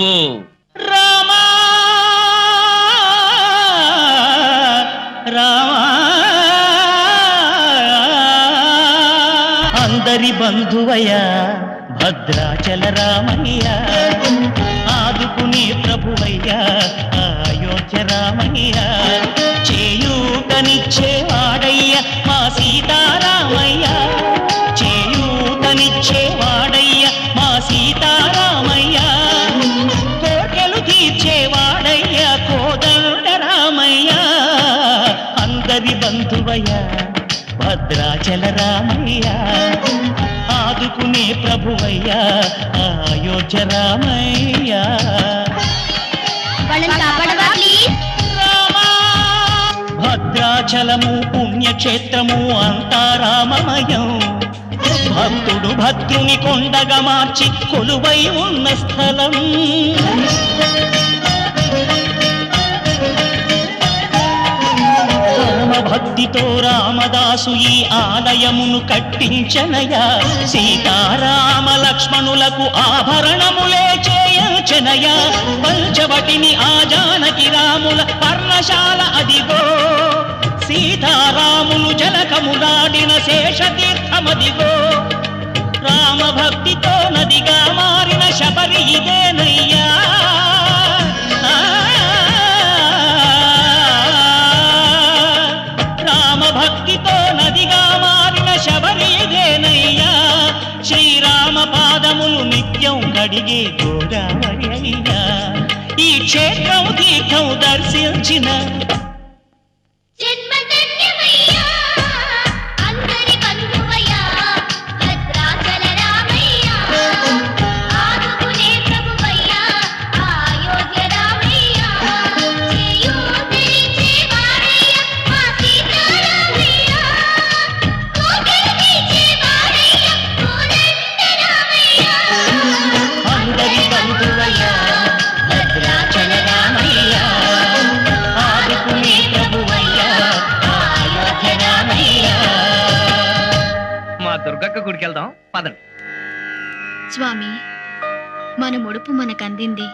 చెప్పు. రామా రామా అందరి బంధువయ్య భద్రాచల రామయ్య, ఆదుకునే ప్రభువయ్య అయోధ్య రామయ్య, చేయూతనిచ్చేవాడయ్య మా సీతారామయ్య, చేయూతనిచ్చేవాడయ్య మా సీతారామయ్య, కోటలు తీర్చేవాడయ్య కోదండ రామయ్య, అందరి బంధువయ్య భద్రాచల రామయ్య, ఆదుకునే ప్రభువయ్య అయోధ్య రామయ్య. భద్రాచలము పుణ్యక్షేత్రము అంతా రామమయం, భక్తుడు భద్రుని కొండగా మార్చి కొలువై ఉన్న స్థలం. భక్తితో రామదాసు ఈ ఆలయమును కట్టించనయా, సీతారామ లక్ష్మణులకు ఆభరణములే చేయించనయా, పంచవటిని ఆ జానకి రాముల పర్ణశాల అదిగో, సీతారాములు జనకములాడిన శేషతీర్థమదిగో, రామభక్తితో నదిగా మారిన శబరి ఇదేనయ్యా. భక్తితో నదిగా మారిన శబరి ఇదేనయ్యా, శ్రీరామ పాదములు నిత్యం కడిగే గోదావరి అయ్యా, ఈ క్షేత్రం తీర్థం దర్శించిన దుర్గక్క గుడికి వెళ్దాం పదండి. స్వామి, మన ముడుపు మనకందింది,